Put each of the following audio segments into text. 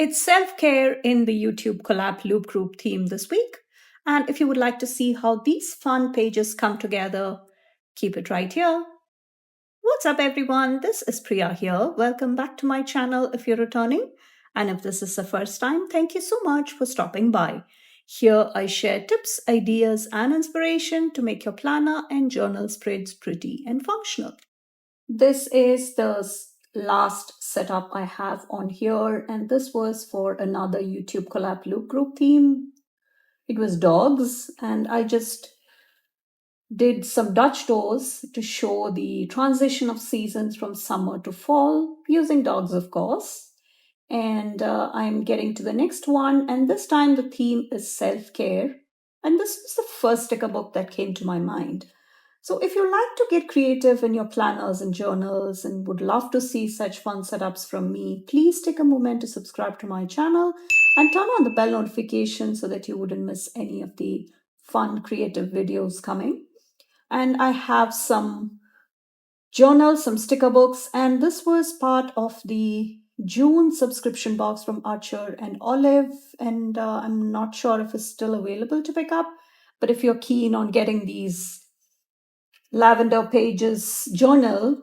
It's self-care in the YouTube collab loop group theme this week. And if you would like to see how these fun pages come together, keep it right here. What's up, everyone? This is Priya here. Welcome back to my channel if you're returning. And if this is the first time, thank you so much for stopping by. Here I share tips, ideas, and inspiration to make your planner and journal spreads pretty and functional. This is the last setup I have on here, and this was for another YouTube collab loop group theme. It was dogs, and I just did some Dutch doors to show the transition of seasons from summer to fall, using dogs, of course. And I'm getting to the next one, and this time the theme is self care. And this was the first sticker book that came to my mind. So, if you like to get creative in your planners and journals and would love to see such fun setups from me, please take a moment to subscribe to my channel and turn on the bell notification so that you wouldn't miss any of the fun creative videos coming. And I have some journals, some sticker books, and this was part of the June subscription box from Archer and Olive. And I'm not sure if it's still available to pick up, but if you're keen on getting these Lavender Pages journal,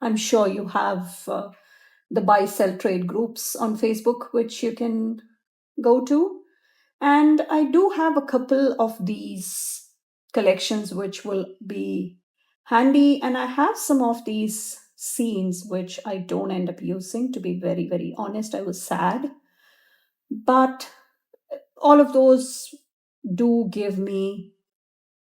I'm sure you have the buy sell trade groups on Facebook, which you can go to. And I do have a couple of these collections which will be handy. And I have some of these scenes which I don't end up using, to be very, very honest. I was sad. But all of those do give me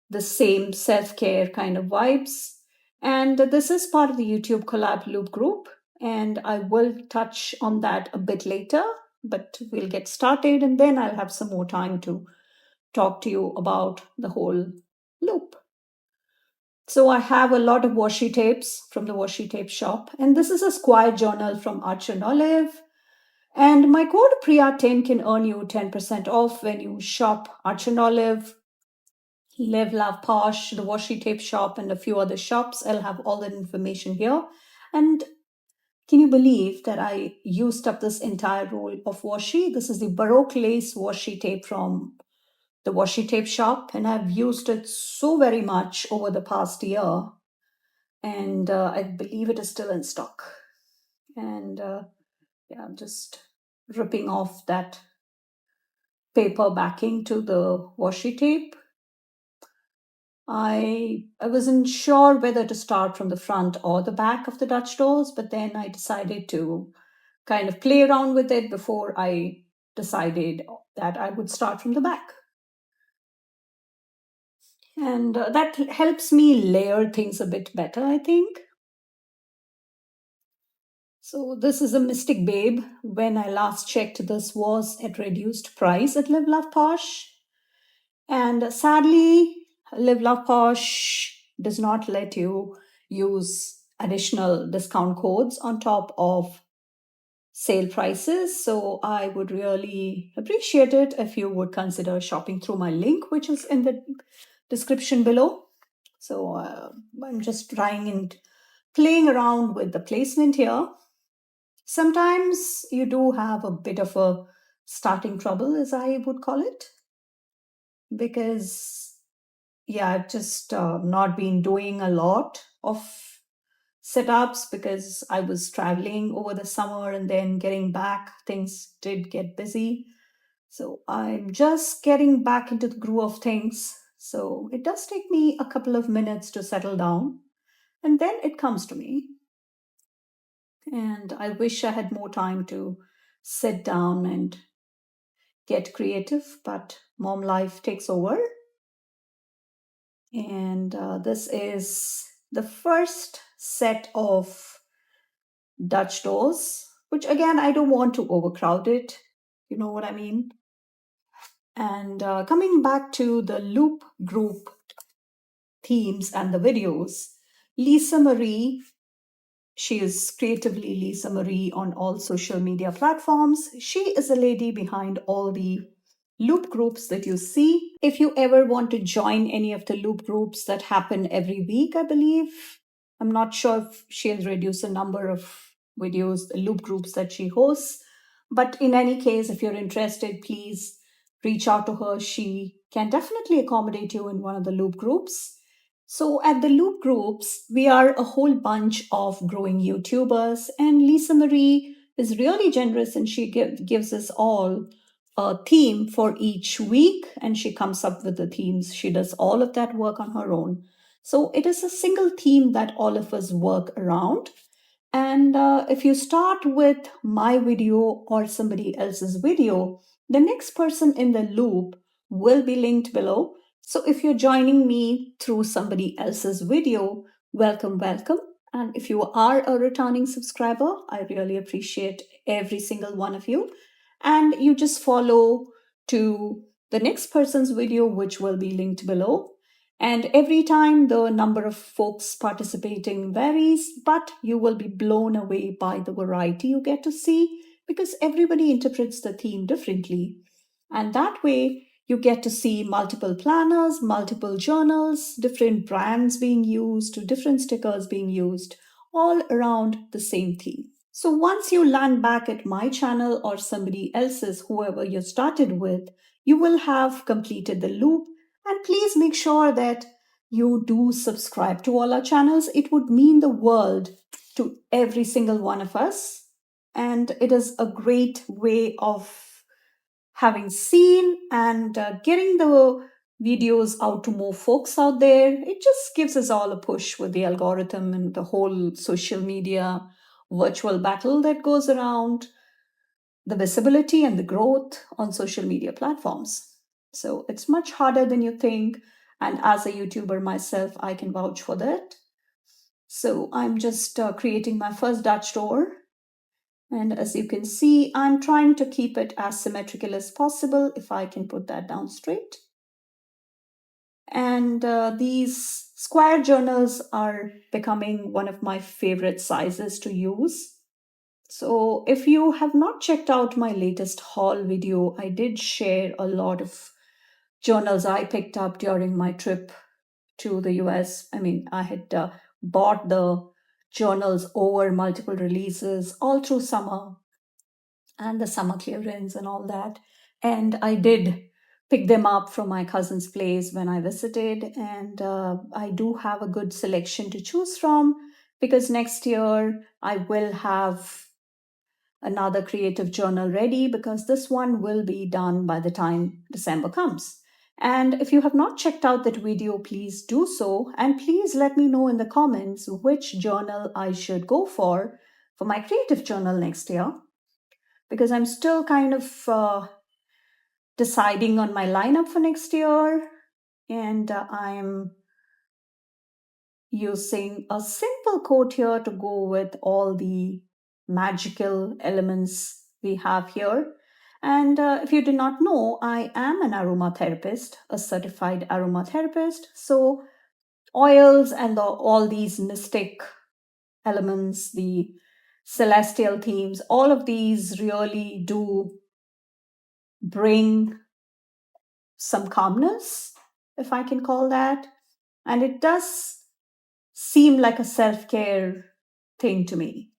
the same self care kind of vibes. And this is part of the YouTube collab loop group. And I will touch on that a bit later, but we'll get started and then I'll have some more time to talk to you about the whole loop. So I have a lot of washi tapes from the washi tape shop. And this is a square journal from Arch and Olive. And my code Priya10 can earn you 10% off when you shop Arch and Olive, Live, Love, Posh, the washi tape shop, and a few other shops. I'll have all that information here. And can you believe that I used up this entire roll of washi? This is the Baroque lace washi tape from the washi tape shop, and I've used it so very much over the past year. And I believe it is still in stock. And yeah, I'm just ripping off that paper backing to the washi tape. I wasn't sure whether to start from the front or the back of the Dutch doors, but then I decided to kind of play around with it before I decided that I would start from the back. And that helps me layer things a bit better, I think. So this is a Mystic Babe. When I last checked, this was at reduced price at Live Love Posh. And sadly, Live Love Posh does not let you use additional discount codes on top of sale prices. So I would really appreciate it if you would consider shopping through my link, which is in the description below. So I'm just trying and playing around with the placement here. Sometimes you do have a bit of a starting trouble, as I would call it, because yeah, I've just not been doing a lot of setups because I was traveling over the summer and then getting back, things did get busy. So I'm just getting back into the groove of things. So it does take me a couple of minutes to settle down, and then it comes to me. And I wish I had more time to sit down and get creative, but mom life takes over. And this is the first set of Dutch doors, which again, I don't want to overcrowd it. You know what I mean? And coming back to the loop group themes and the videos, Lisa Marie, she is creatively Lisa Marie on all social media platforms. She is the lady behind all the loop groups that you see. If you ever want to join any of the loop groups that happen every week, I believe, I'm not sure if she has reduced the number of videos, the loop groups that she hosts, But in any case, if you're interested, please reach out to her. She can definitely accommodate you in one of the loop groups. So, at the loop groups, we are a whole bunch of growing YouTubers, and Lisa Marie is really generous and she gives us all a theme for each week and she comes up with the themes. She does all of that work on her own. So, it is a single theme that all of us work around. And if you start with my video or somebody else's video, the next person in the loop will be linked below. So if you're joining me through somebody else's video, welcome, welcome. And if you are a returning subscriber, I really appreciate every single one of you. And you just follow to the next person's video, which will be linked below. And every time the number of folks participating varies, but you will be blown away by the variety you get to see because everybody interprets the theme differently. And that way, you get to see multiple planners, multiple journals, different brands being used, different stickers being used, all around the same theme. So once you land back at my channel or somebody else's, whoever you started with, you will have completed the loop. And please make sure that you do subscribe to all our channels. It would mean the world to every single one of us. And it is a great way of having seen and getting the videos out to more folks out there. It just gives us all a push with the algorithm and the whole social media virtual battle that goes around the visibility and the growth on social media platforms. So it's much harder than you think. And as a YouTuber myself, I can vouch for that. So I'm just creating my first Dutch door. And as you can see, I'm trying to keep it as symmetrical as possible, if I can put that down straight. And these square journals are becoming one of my favorite sizes to use. So if you have not checked out my latest haul video, I did share a lot of journals I picked up during my trip to the US. I mean, I had bought the journals over multiple releases all through summer and the summer clearance and all that. And I did pick them up from my cousin's place when I visited. And I do have a good selection to choose from because next year I will have another creative journal ready because this one will be done by the time December comes. And if you have not checked out that video, please do so. And please let me know in the comments which journal I should go for my creative journal next year. Because I'm still kind of deciding on my lineup for next year. And I'm using a simple quote here to go with all the magical elements we have here. And if you did not know, I am an aromatherapist, a certified aromatherapist. So oils and all these mystic elements, the celestial themes, all of these really do bring some calmness, if I can call that. And it does seem like a self care thing to me.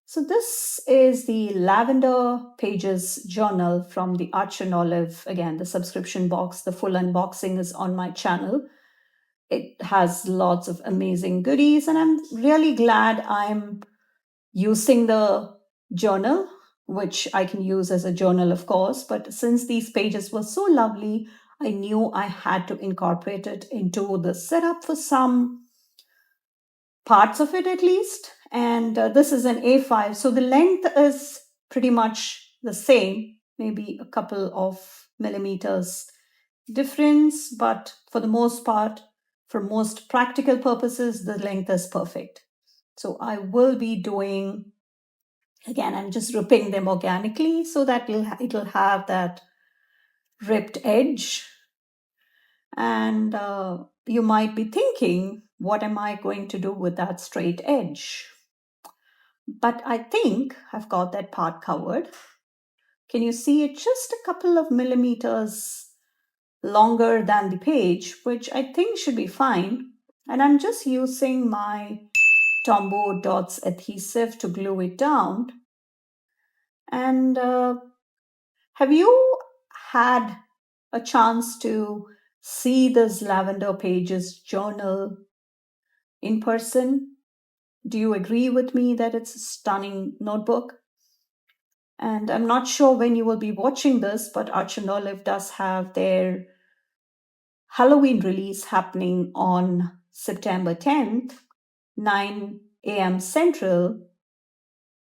So, this is the Lavender Pages journal from the Arch and Olive. Again, the subscription box, the full unboxing is on my channel. It has lots of amazing goodies, and I'm really glad I'm using the journal, which I can use as a journal, of course. But since these pages were so lovely, I knew I had to incorporate it into the setup for some parts of it at least. And this is an A5, so the length is pretty much the same, maybe a couple of millimeters difference, but for the most part, for most practical purposes, the length is perfect. So I will be doing, again, I'm just ripping them organically so that it'll have that ripped edge. And you might be thinking, what am I going to do with that straight edge? But I think I've got that part covered. Can you see it just a couple of millimeters longer than the page, which I think should be fine. And I'm just using my Tombow Dots adhesive to glue it down. And have you had a chance to see this Lavender Pages journal in person? Do you agree with me that it's a stunning notebook? And I'm not sure when you will be watching this, but Arch and Olive does have their Halloween release happening on September 10th, 9 a.m. Central.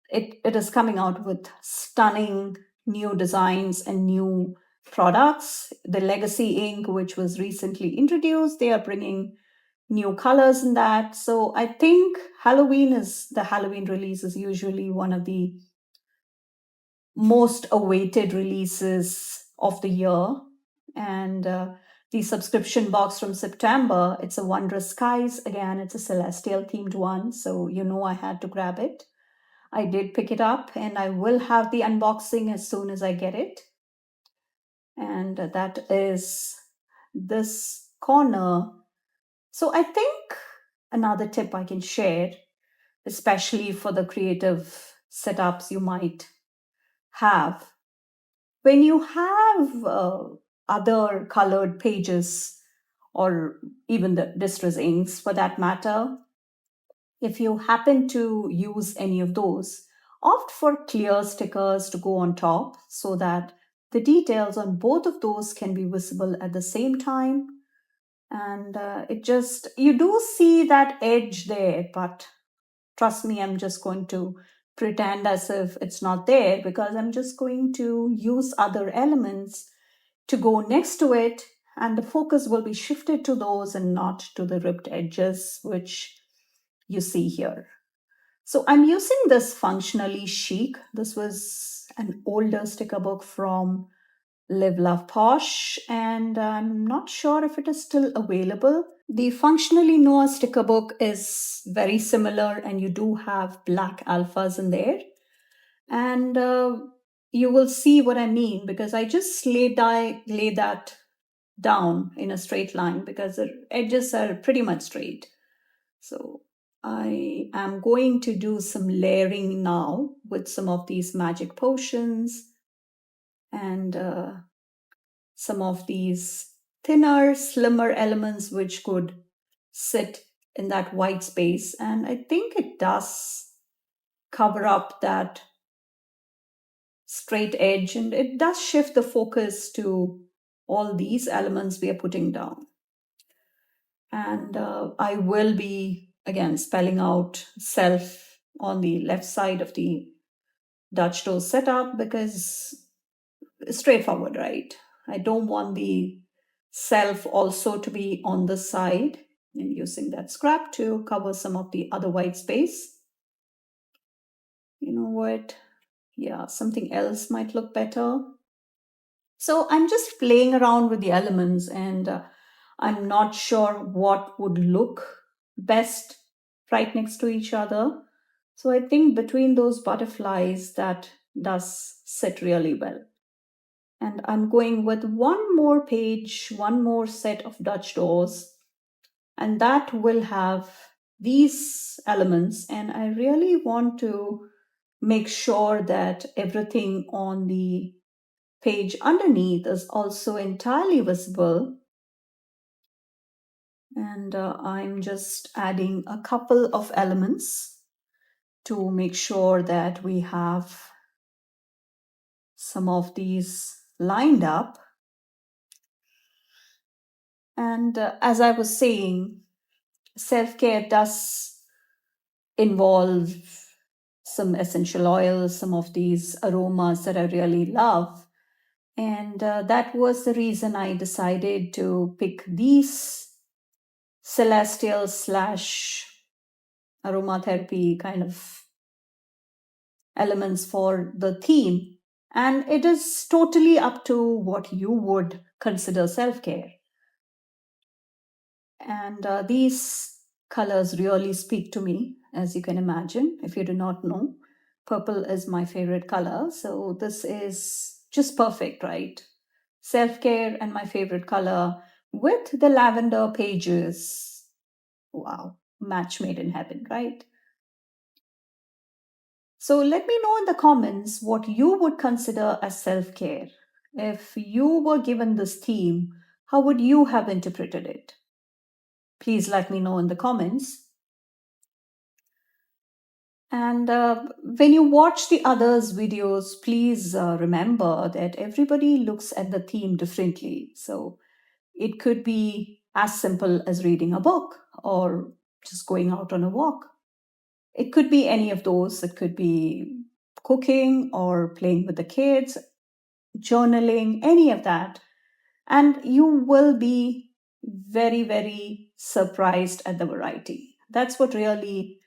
It is coming out with stunning new designs and new products. The Legacy ink, which was recently introduced, they are bringing new colors in that. So I think the Halloween release is usually one of the most awaited releases of the year. And the subscription box from September, it's a Wondrous Skies. Again, it's a celestial themed one. So I had to grab it. I did pick it up and I will have the unboxing as soon as I get it. And that is this corner. So I think another tip I can share, especially for the creative setups you might have, when you have other colored pages or even the distress inks for that matter, if you happen to use any of those, opt for clear stickers to go on top so that the details on both of those can be visible at the same time. And you do see that edge there, but trust me, I'm just going to pretend as if it's not there because I'm just going to use other elements to go next to it, and the focus will be shifted to those and not to the ripped edges, which you see here. So I'm using this Functionally Chic. This was an older sticker book from Live Love Posh, and I'm not sure if it is still available. The Functionally Noah sticker book is very similar, and you do have black alphas in there. And you will see what I mean because I just lay that down in a straight line because the edges are pretty much straight. So I am going to do some layering now with some of these magic potions and some of these thinner, slimmer elements which could sit in that white space. And I think it does cover up that straight edge and it does shift the focus to all these elements we are putting down. And I will be again spelling out self on the left side of the Dutch door setup because it's straightforward, right? I don't want the self also to be on the side, and using that scrap to cover some of the other white space. You know what? Yeah, something else might look better. So I'm just playing around with the elements and I'm not sure what would look best right next to each other. So I think between those butterflies, that does sit really well. And I'm going with one more page, one more set of Dutch doors, and that will have these elements. And I really want to make sure that everything on the page underneath is also entirely visible. And I'm just adding a couple of elements to make sure that we have some of these lined up. And as I was saying, self care does involve some essential oils, some of these aromas that I really love. And that was the reason I decided to pick these celestial slash aromatherapy kind of elements for the theme. And it is totally up to what you would consider self care. And these colors really speak to me, as you can imagine. If you do not know, purple is my favorite color. So this is just perfect, right? Self care and my favorite color with the lavender pages. Wow, match made in heaven, right? So let me know in the comments what you would consider as self care. If you were given this theme, how would you have interpreted it? Please let me know in the comments. And when you watch the others' videos, please remember that everybody looks at the theme differently. So it could be as simple as reading a book or just going out on a walk. It could be any of those. It could be cooking or playing with the kids, journaling, any of that. And you will be very, very surprised at the variety. That's what really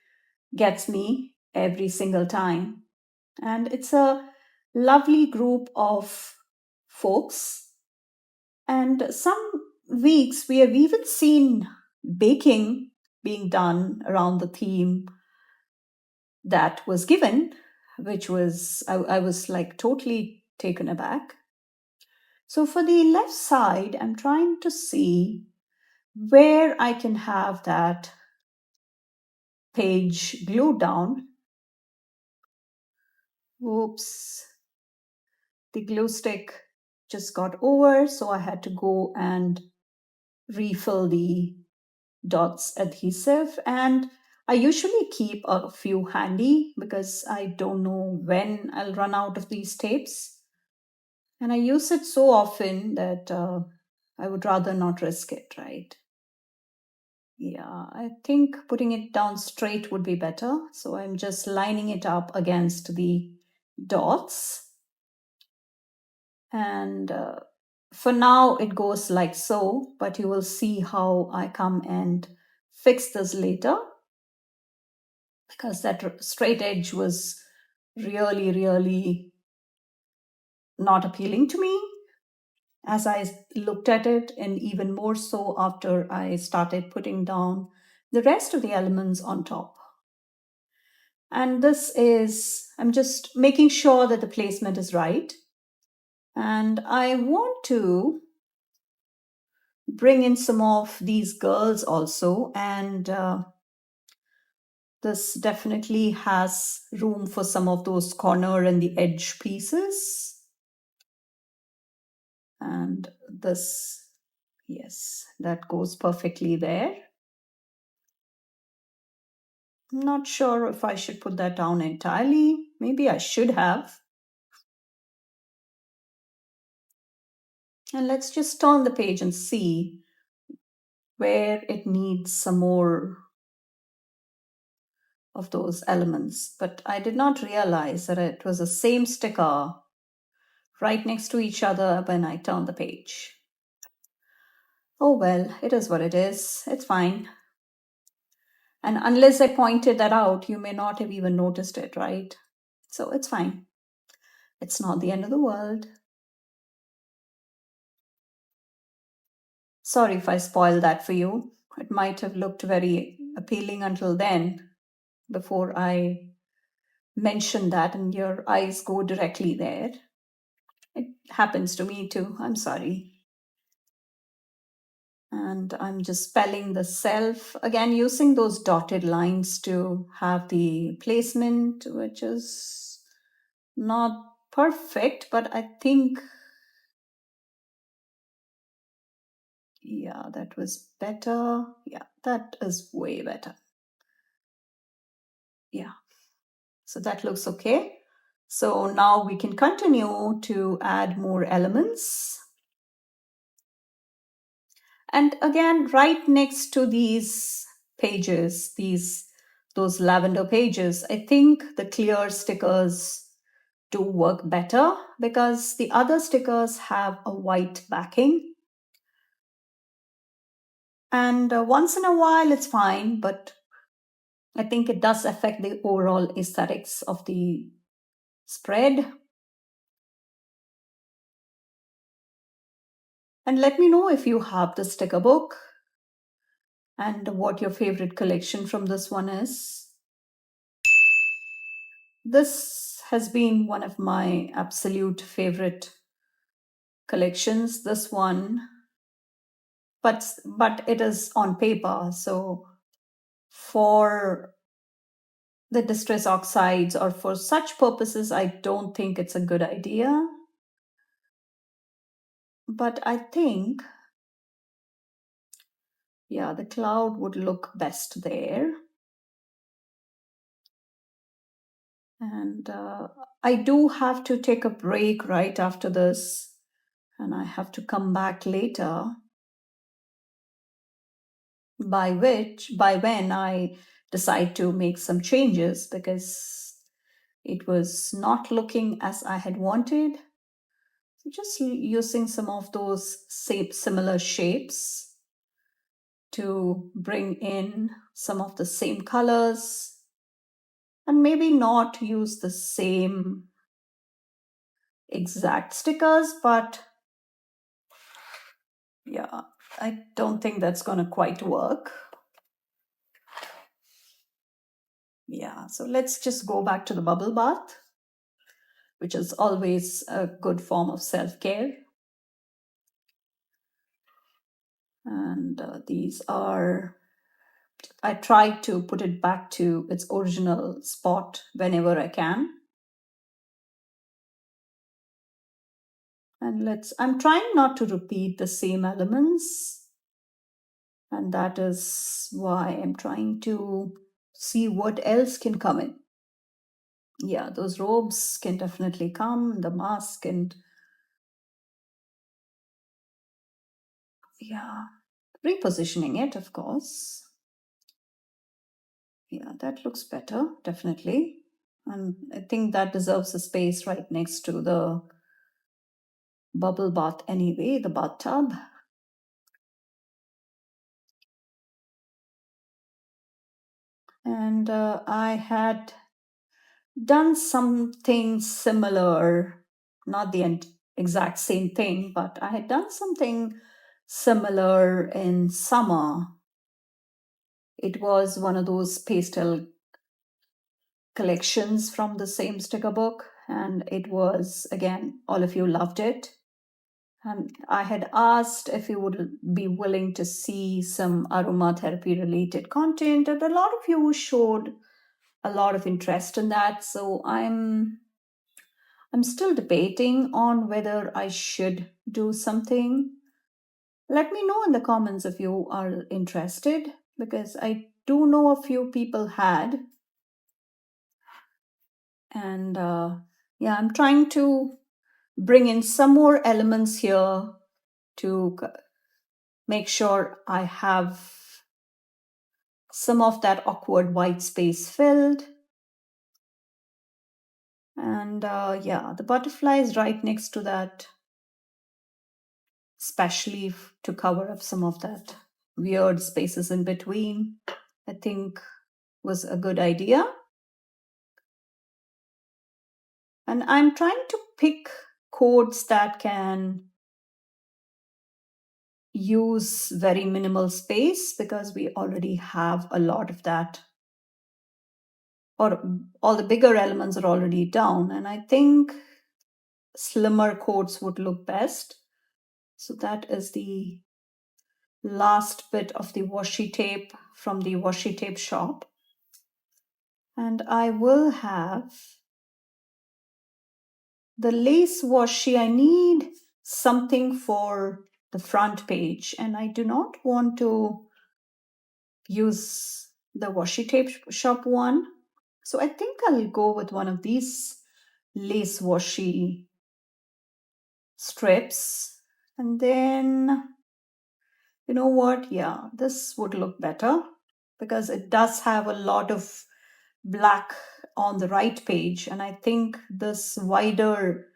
gets me every single time. And it's a lovely group of folks. And some weeks we have even seen baking being done around the theme that was given, which was, I was like totally taken aback. So for the left side, I'm trying to see where I can have that page glued down. Oops, the glue stick just got over, so I had to go and refill the dots adhesive. And I usually keep a few handy because I don't know when I'll run out of these tapes. And I use it so often that I would rather not risk it, right? Yeah, I think putting it down straight would be better. So I'm just lining it up against the dots. And for now, it goes like so, but you will see how I come and fix this later because that straight edge was really, really not appealing to me as I looked at it, and even more so after I started putting down the rest of the elements on top. And this is, I'm just making sure that the placement is right. And I want to bring in some of these girls also. And this definitely has room for some of those corner and the edge pieces. And this, yes, that goes perfectly there. I'm not sure if I should put that down entirely. Maybe I should have. And let's just turn the page and see where it needs some more of those elements. But I did not realize that it was the same sticker right next to each other when I turned the page. Oh well, it is what it is. It's fine. And unless I pointed that out, you may not have even noticed it, right? So it's fine. It's not the end of the world. Sorry if I spoiled that for you. It might have looked very appealing until then, before I mention that and your eyes go directly there. It happens to me too. I'm sorry. And I'm just spelling the self again, using those dotted lines to have the placement, which is not perfect, but I think, yeah, that was better. Yeah, that is way better. Yeah, so that looks okay. So now we can continue to add more elements. And again, right next to these pages, those lavender pages, I think the clear stickers do work better because the other stickers have a white backing. And once in a while, it's fine, but I think it does affect the overall aesthetics of the spread. And let me know if you have the sticker book and what your favorite collection from this one is. This has been one of my absolute favorite collections, this one, but it is on paper. So for the distress oxides, or for such purposes, I don't think it's a good idea. But I think, yeah, the cloud would look best there. And I do have to take a break right after this, and I have to come back later, by when I decide to make some changes, because it was not looking as I had wanted. So just using some of those similar shapes to bring in some of the same colors, and maybe not use the same exact stickers, but yeah, I don't think that's going to quite work. Yeah, so let's just go back to the bubble bath, which is always a good form of self-care. And these are, I try to put it back to its original spot whenever I can. And I'm trying not to repeat the same elements. And that is why I'm trying to see what else can come in. Yeah, those robes can definitely come, the mask, and yeah, repositioning it, of course. Yeah, that looks better, definitely. And I think that deserves a space right next to the bubble bath anyway, the bathtub. And I had done something similar, not the exact same thing, but I had done something similar in summer. It was one of those pastel collections from the same sticker book, and it was, again, all of you loved it. And I had asked if you would be willing to see some aromatherapy related content, and a lot of you showed a lot of interest in that. So I'm still debating on whether I should do something. Let me know in the comments if you are interested, because I do know a few people had. And yeah, I'm trying to bring in some more elements here to make sure I have some of that awkward white space filled. And yeah, the butterfly is right next to that, especially to cover up some of that weird spaces in between. I think was a good idea. And I'm trying to pick codes that can use very minimal space, because we already have a lot of that, or all the bigger elements are already down. And I think slimmer codes would look best. So that is the last bit of the washi tape from the washi tape shop. And I will have the lace washi. I need something for the front page, and I do not want to use the washi tape shop one. So I think I'll go with one of these lace washi strips. And then, you know what? Yeah, this would look better, because it does have a lot of black on the right page. And I think this wider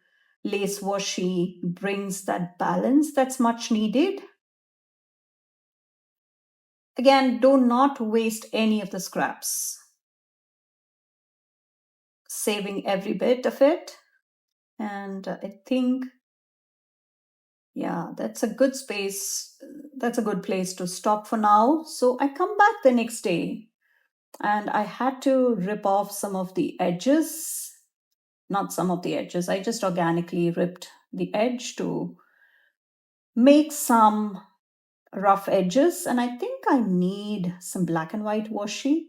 lace washi brings that balance that's much needed. Again, do not waste any of the scraps, saving every bit of it. And I think, yeah, that's a good space. That's a good place to stop for now. So I come back the next day, and I had to rip off some of the edges. Not some of the edges, I just organically ripped the edge to make some rough edges. And I think I need some black and white washi.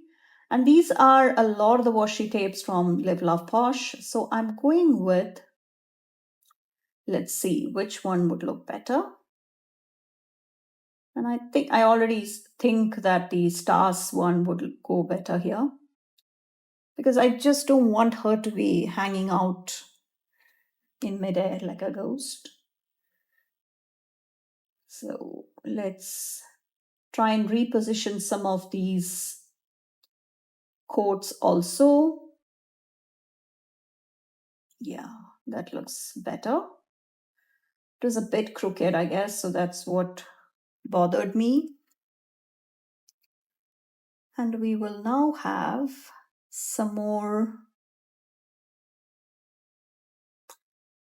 And these are a lot of the washi tapes from Live Love Posh. So I'm going with, let's see which one would look better. And I already think that the stars one would go better here, because I just don't want her to be hanging out in midair like a ghost. So let's try and reposition some of these quotes also. Yeah, that looks better. It was a bit crooked, I guess, so that's what bothered me. And we will now have some more.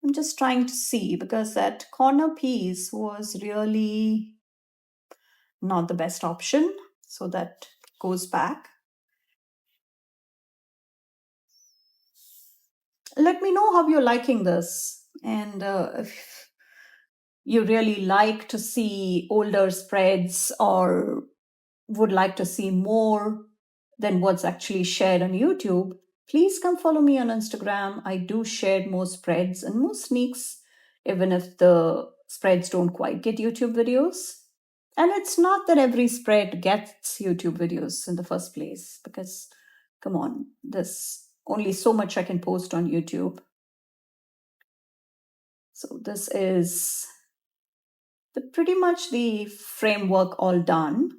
I'm just trying to see, because that corner piece was really not the best option. So that goes back. Let me know how you're liking this. And if you really like to see older spreads or would like to see more than what's actually shared on YouTube, please come follow me on Instagram. I do share more spreads and more sneaks, even if the spreads don't quite get YouTube videos. And it's not that every spread gets YouTube videos in the first place, because come on, there's only so much I can post on YouTube. So this is pretty much the framework all done,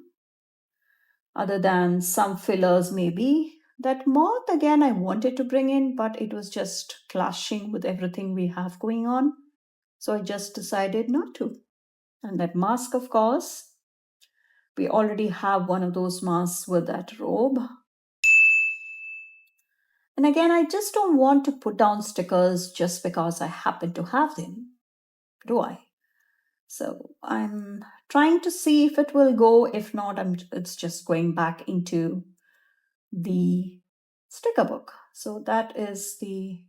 other than some fillers maybe. That moth again I wanted to bring in, but it was just clashing with everything we have going on. So I just decided not to. And that mask, of course, we already have one of those masks with that robe. And again, I just don't want to put down stickers just because I happen to have them, do I? So I'm trying to see if it will go. If not, it's just going back into the sticker book. So that is the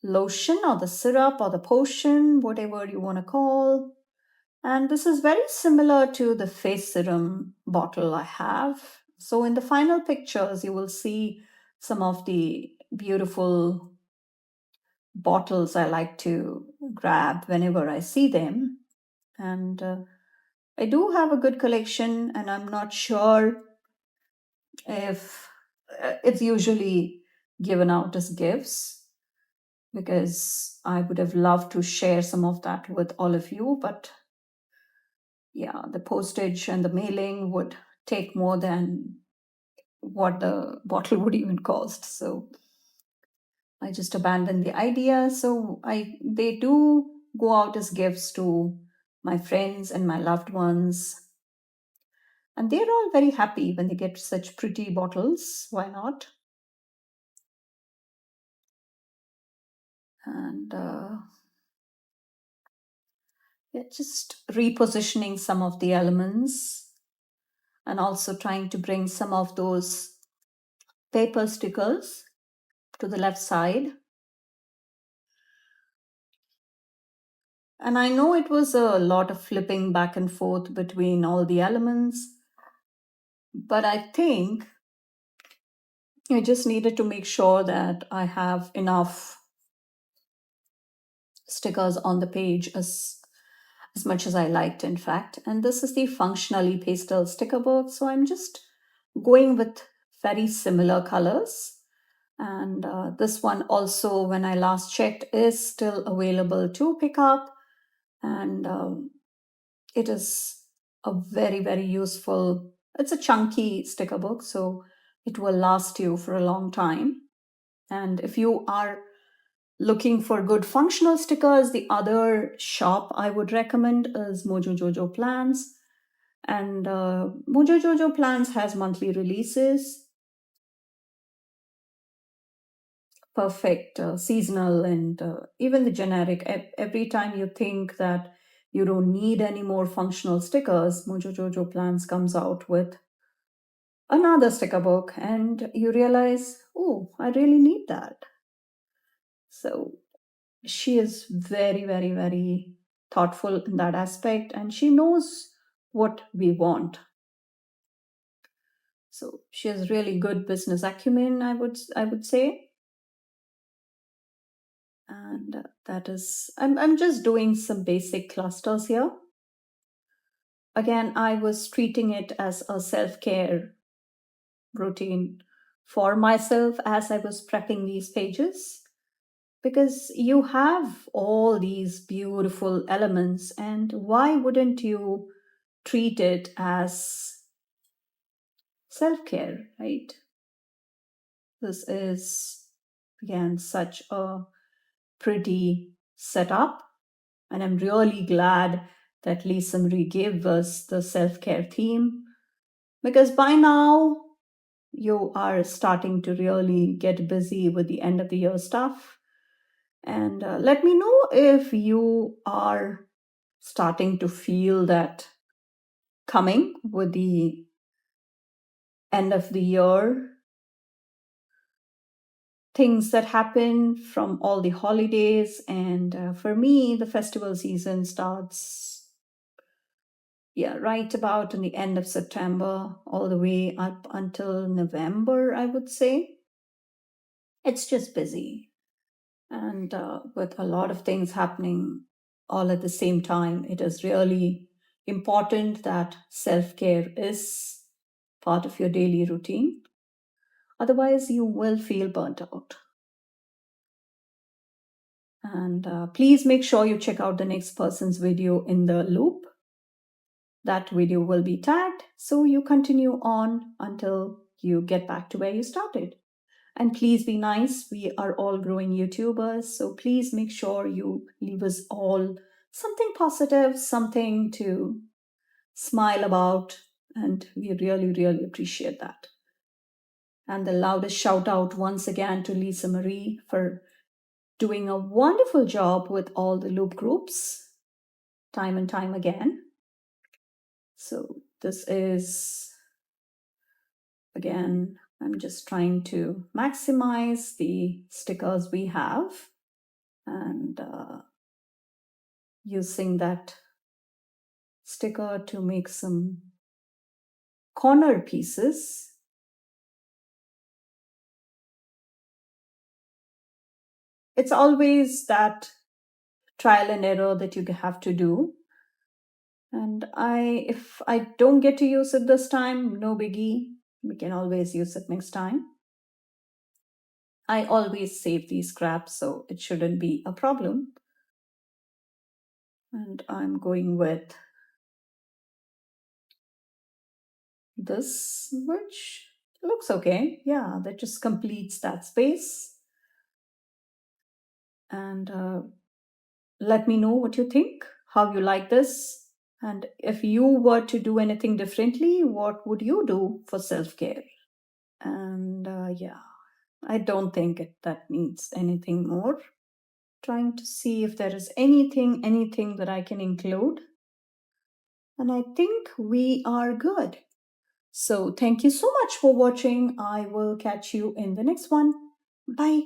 lotion or the syrup or the potion, whatever you want to call. And this is very similar to the face serum bottle I have. So in the final pictures, you will see some of the beautiful bottles I like to grab whenever I see them. And I do have a good collection, and I'm not sure if it's usually given out as gifts, because I would have loved to share some of that with all of you. But yeah, the postage and the mailing would take more than what the bottle would even cost. So I just abandoned the idea. So they do go out as gifts to my friends and my loved ones. And they're all very happy when they get such pretty bottles. Why not? And yeah, just repositioning some of the elements, and also trying to bring some of those paper stickers to the left side. And I know it was a lot of flipping back and forth between all the elements, but I think I just needed to make sure that I have enough stickers on the page as much as I liked, in fact. And this is the functionally pastel sticker book. So I'm just going with very similar colors. And this one also, when I last checked, is still available to pick up. And it is a very, very useful, it's a chunky sticker book. So it will last you for a long time. And if you are looking for good functional stickers, the other shop I would recommend is Mojo Jojo Plans. And Mojo Jojo Plans has monthly releases, perfect seasonal, and even the generic. Every time you think that you don't need any more functional stickers, Mojo Jojo Plans comes out with another sticker book, and you realize, oh, I really need that. So she is very, very, very thoughtful in that aspect, and she knows what we want. So she has really good business acumen, I would say. And that is, I'm just doing some basic clusters here. Again, I was treating it as a self-care routine for myself as I was prepping these pages, because you have all these beautiful elements, and why wouldn't you treat it as self-care, right? This is again such a pretty setup, and I'm really glad that Lisa Marie gave us the self-care theme, because by now you are starting to really get busy with the end of the year stuff. And let me know if you are starting to feel that coming with the end of the year things that happen from all the holidays. And for me, the festival season starts, yeah, right about in the end of September, all the way up until November, I would say. It's just busy. And with a lot of things happening all at the same time, it is really important that self care is part of your daily routine. Otherwise, you will feel burnt out. And please make sure you check out the next person's video in the loop. That video will be tagged, so you continue on until you get back to where you started. And please be nice. We are all growing YouTubers, so please make sure you leave us all something positive, something to smile about. And we really, really appreciate that. And the loudest shout out once again to Lisa Marie for doing a wonderful job with all the loop groups, time and time again. So this is, again, I'm just trying to maximize the stickers we have, and using that sticker to make some corner pieces. It's always that trial and error that you have to do. And if I don't get to use it this time, no biggie. We can always use it next time. I always save these scraps, so it shouldn't be a problem. And I'm going with this, which looks okay. Yeah, that just completes that space. And let me know what you think, how you like this. And if you were to do anything differently, what would you do for self-care? And yeah, I don't think that needs anything more. Trying to see if there is anything that I can include. And I think we are good. So thank you so much for watching. I will catch you in the next one. Bye.